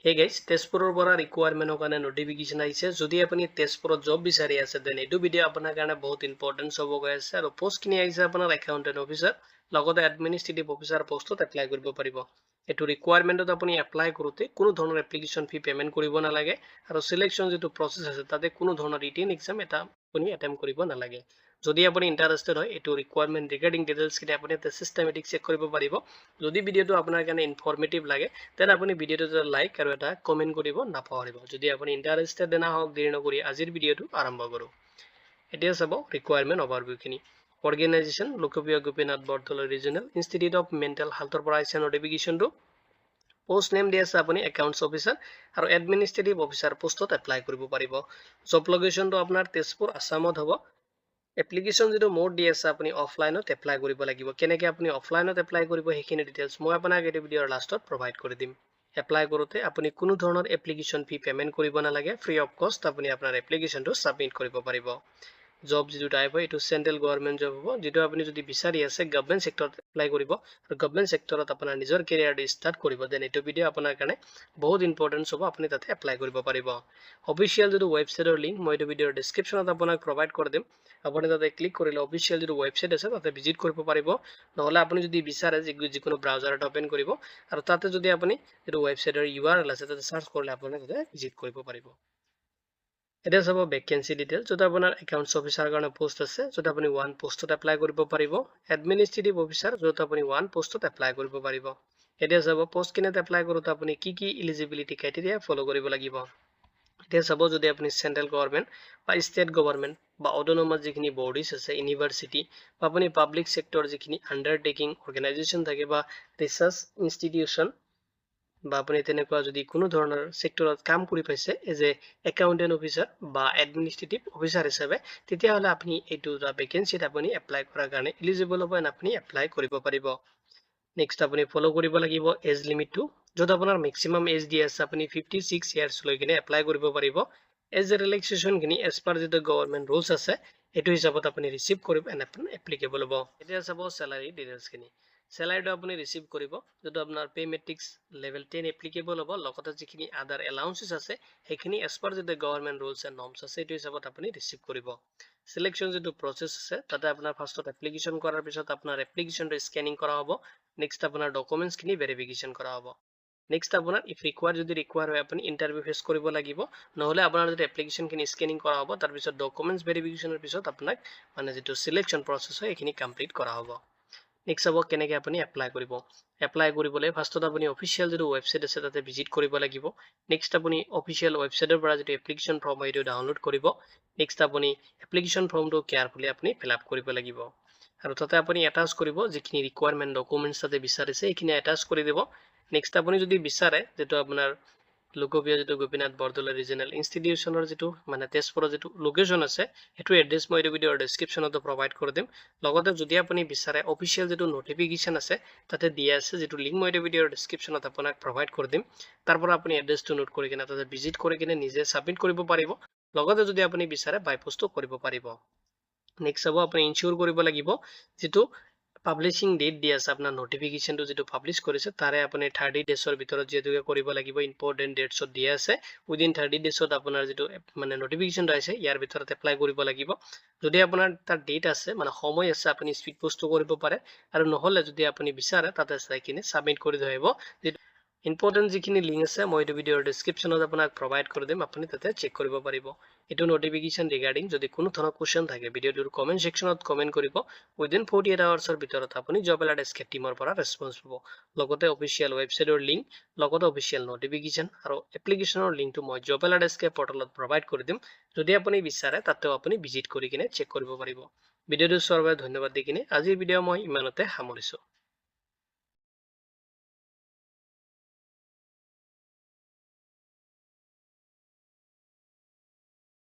Hey guys, তেজপুৰৰ পৰা ৰিকুৱাৰমেন্টৰ কাৰণে নটিফিকেশন আহিছে যদি আপুনি তেজপুৰত জব বিচাৰি আছে দেন এইটো ভিডিও আপোনাৰ কাৰণে বহুত ইম্পৰ্টেন্ট হ'ব গৈ আছে আৰু পোষ্ট কিনি আহিছে আপোনাৰ একাউন্টেন্ট অফিচাৰ লগতে এডমিনিষ্ট্ৰেটিভ অফিচাৰ পোষ্টত এপ্লাই কৰিব পাৰিব এটো ৰিকুৱাৰমেন্টত আপুনি এপ্লাই কৰোতে কোনো ধৰণৰ এপ্লিকেশন ফি পেমেন্ট কৰিব নালাগে আৰু সিলেকশন যেটো প্ৰসেস আছে তাতে কোনো ধৰণৰ ৰিটেন এক্সাম এটা আপুনি এটেম্প কৰিব নালাগে যদি আপুনি ইন্টাৰেস্টেড হয় এটো ৰিকুৱাৰমেন্ট ৰিগাৰ্ডিং ডিটেইলছ কিটা আপুনি সিস্টেমেটিক চেক কৰিব পাৰিব যদি ভিডিওটো আপোনাৰ কাৰণে ইনফৰমেটিভ লাগে তেন আপুনি ভিডিওটো লাইক আৰু এটা কমেন্ট কৰিব নাপাহৰিব যদি আপুনি ইন্টাৰেস্টেড না হওক দেৰি নকৰি আজিৰ ভিডিওটো আৰম্ভ কৰো এতিয়া চাব ৰিকুৱাৰমেন্ট ওভাৰভিউ খিনি অৰ্গেনাইজেশ্যন লোকপ্ৰিয় Gopinath Bordoloi regional institute of mental হেল্থৰ পৰা আহিছে নটিফিকেশনটো পোষ্ট নেম দি আছে আপুনি একাউন্টস অফিচাৰ আৰু এডমিনিষ্ট্ৰেটিভ অফিচাৰ পোষ্টত এপ্লাই কৰিব পাৰিব জব লোকেশনটো আপোনাৰ তেজপুৰ আসামত হ'ব এপ্লিকেশন যেটো মোড দি আছে আপুনি অফলাইনত এপ্লাই কৰিব লাগিব কেনেকৈ আপুনি অফলাইনত এপ্লাই কৰিব হেখিনি ডিটেইলছ মই আপোনাক এই ভিডিওৰ লাষ্টত প্ৰভাইড কৰি দিম এপ্লাই কৰোতে আপুনি কোনো ধৰণৰ এপ্লিকেশন ফি পেমেন্ট কৰিব নালাগে ফ্ৰী অফ কষ্ট আপুনি আপোনাৰ এপ্লিকেশনটো সাবমিট কৰিব পাৰিব জব যেটো টাইপ হয় এটো সেন্ট্ৰেল গভৰ্নমেন্ট জব হ'ব যেটো আপুনি যদি বিচাৰি আছে গভৰ্নমেন্ট সেক্টৰত এপ্লাই কৰিব আৰু গভৰ্নমেন্ট সেক্টৰত আপোনাৰ নিজৰ কেৰিয়াৰটো স্টাৰ্ট কৰিব দেন এটো ভিডিও আপোনাৰ কাৰণে বহুত ইম্পৰ্টেন্ট হ'ব আপুনি তাতে এপ্লাই কৰিব পাৰিব অফিশিয়াল যেটো ওয়েবসাইটৰ লিংক মই এটো ভিডিওৰ ডেসক্ৰিপচনত আপোনাক প্ৰভাইড কৰি দিম আপুনি তাতে ক্লিক কৰিলে অফিশিয়াল যেটো ওয়েবসাইট আছে তাতে ভিজিট কৰিব পাৰিব নহলে আপুনি যদি বিচাৰে যিকোনো ব্ৰাউজাৰত ওপেন কৰিব আৰু তাতে যদি আপুনি যেটো ওয়েবসাইটৰ URL আছে তাতে সাৰ্চ কৰিলে আপুনি তাতে ভিজিট কৰিব পাৰিব এটা সব ভ্যাকেন্সি ডিটেইলছ যত আপোনাৰ একাউন্টস অফিচাৰ কাৰণে পোষ্ট আছে যত আপুনি ওয়ান পোষ্টত এপ্লাই কৰিব পাৰিব এডমিনিষ্ট্ৰেটিভ অফিচাৰ যত আপুনি ওয়ান পোষ্টত এপ্লাই কৰিব পাৰিব এটা সব পোষ্ট কিনে এপ্লাই কৰোতে আপুনি কি এলিজিবিলিটি ক্ৰাইটেৰিয়া ফলো কৰিব লাগিব এটা সব যদি আপুনি সেন্ট্ৰেল গভৰ্নমেন্ট বা ষ্টেট গভৰ্নমেন্ট বা অটোনমাস যিখিনি বডিজ আছে ইউনিভাৰ্সিটি বা আপুনি পাবলিক সেক্টৰ যিখিনি আন্ডাৰটেকিং অৰ্গেনাইজেশ্যন থাকে বা ৰিসাৰ্চ ইনষ্টিটিউশন বা আপুনি তেনেকুৱা যদি কোনো ধৰণৰ সেক্টৰত কাম কৰি পাইছে এজ এ একাউন্টেন্ট অফিচাৰ বা এডমিনিষ্ট্ৰেটিভ অফিচাৰ হিচাপে তেতিয়া হলে আপুনি এইটো ভ্যাকেন্সিত আপুনি এপ্লাই কৰাৰ কাৰণে এলিজিবল হ'ব আপুনি এপ্লাই কৰিব পাৰিব নেক্সট আপুনি ফলো কৰিব লাগিব এজ লিমিটটো যত আপোনাৰ ম্যাক্সিমাম এজ দি আছে আপুনি 56 ইয়াৰ্স লৈ কিনে এপ্লাই কৰিব পাৰিব এজ এ ৰিলেক্সেশন খিনি এজ পাৰ যেটো গভৰ্নমেন্ট ৰুলছ আছে এটো হিচাপত আপুনি ৰিসিভ কৰিব এন্ড আপুনি এপ্লিকেবল হ'ব এতিয়া চাব স্যালাৰি ডিটেইলছ খিনি স্যালাৰিটো আপুনি ৰিসিভ কৰিব যেটো আপোনাৰ পে মেট্ৰিক্স লেভেল 10 এপ্লিকেবল হ'ব লগতে যিখিনি আদাৰ এলাউন্সেস আছে হেখিনি এজ পাৰ যেটো গভৰ্নমেন্ট ৰুলছ এন্ড নৰ্মছ আছে এটো হিচাপত আপুনি ৰিসিভ কৰিব সিলেকশন যেটো প্ৰসেস আছে তাতে আপোনাৰ ফাৰ্স্টত এপ্লিকেশন কৰাৰ পিছত আপোনাৰ এপ্লিকেশনটো স্ক্যানিং কৰা হ'ব নেক্সট আপোনাৰ ডকুমেন্টস খিনি ভেৰিফিকেশন কৰা হ'ব নেক্সট আপোনাৰ ইফ ৰিকুৱাৰ যদি ৰিকুৱাৰ হয় আপুনি ইন্টাৰভিউ ফেস কৰিব লাগিব নহলে আপোনাৰ যদি এপ্লিকেশন খিনি স্ক্যানিং কৰা হ'ব তাৰ পিছত ডকুমেন্টস ভেৰিফিকেশনৰ পিছত আপোনাক মানে যেটো সিলেকশন প্ৰসেস হয় এখিনি কমপ্লিট কৰা হ'ব নেক্সট হ'ব কেনেকৈ আপুনি এপ্লাই কৰিব এপ্লাই কৰিবলৈ ফাৰ্স্টত আপুনি অফিশিয়াল যেটো ওয়েবসাইট আছে তাতে ভিজিট কৰিব লাগিব নেক্সট আপুনি অফিশিয়াল ওয়েবসাইটৰ পৰা যেটো এপ্লিকেশন ফৰ্ম হয় এটো ডাউনলোড কৰিব নেক্সট আপুনি এপ্লিকেশন ফৰ্মটো কেয়াৰফুলি আপুনি ফিল আপ কৰিব লাগিব আৰু তাতে আপুনি এটাচ কৰিব যিখিনি ৰিকুৱাৰমেন্ট ডকুমেন্টস তাতে বিচাৰিছে এইখিনি এটাচ কৰি দিব নেক্সট আপুনি যদি বিচাৰে যেটো আপোনাৰ লোকপ্ৰিয় যেটো গোপীনাথ বৰদলৈ ৰিজনেল ইনষ্টিটিউশনৰ যেটো মানে তেজপুৰৰ যেটো লোকেশন আছে এটো এড্ৰেছ মই এই ভিডিওৰ ডেসক্ৰিপচনতো প্ৰভাইড কৰি দিম লগতে যদি আপুনি বিচাৰে অফিশিয়াল যেটো নোটিফিকেশন আছে তাতে দিয়া আছে যেটো লিংক মই এই ভিডিওৰ ডেসক্ৰিপচনত আপোনাক প্ৰভাইড কৰি দিম তাৰ পৰা আপুনি এড্ৰেছটো নোট কৰি কিনে তাতে ভিজিট কৰি কিনে নিজে সাবমিট কৰিব পাৰিব লগতে যদি আপুনি বিচাৰে বাই পোষ্টও কৰিব পাৰিব নেক্সট হ'ব আপুনি ইনশিওৰ কৰিব লাগিব যেটো পাবলিশিং ডেট দি আছে আপোনাৰ নোটিফিকেশনটো যেটো পাবলিশ কৰিছে তাৰে আপুনি 30 ডেজৰ ভিতৰত যেটোকে কৰিব লাগিব ইম্পৰ্টেন্ট ডেটছত দিয়া আছে উইদিন 30 ডেজত আপোনাৰ যেটো মানে নোটিফিকেশনটো আছে ইয়াৰ ভিতৰত এপ্লাই কৰিব লাগিব যদি আপোনাৰ তাৰ ডেট আছে মানে সময় আছে আপুনি স্পিড পোষ্টও কৰিব পাৰে আৰু নহলে যদি আপুনি বিচাৰে তাতে চাই কিনে সাবমিট কৰি দিব ইম্পৰ্টেন্ট যিখিনি লিংক আছে মই এই ভিডিওৰ ডেসক্ৰিপচনত আপোনাক প্ৰভাইড কৰি দিম আপুনি তাতে চেক কৰিব পাৰিব এটো নোটিফিকেশন ৰিগাৰ্ডিং যদি কোনো ধৰণৰ কোৱেশ্চন থাকে ভিডিওটোৰ কমেন্ট সেকশনত কমেন্ট কৰিব উইদিন 48 আৱাৰ্ছৰ ভিতৰত আপুনি জব এলাৰ্ট এসকে টিমৰ পৰা ৰেসপন্স পাব লগতে অফিশিয়াল ওয়েবসাইটৰ লিংক লগতে অফিশিয়াল নোটিফিকেশন আৰু এপ্লিকেশনৰ লিংকটো মই জব এলাৰ্ট এসকে পৰ্টেলত প্ৰভাইড কৰি দিম যদি আপুনি বিচাৰে তাতেও আপুনি ভিজিট কৰি কিনে চেক কৰিব পাৰিব ভিডিওটো চোৱাৰ বাবে ধন্যবাদ দি কিনে আজিৰ ভিডিও মই ইমানতে সামৰিছো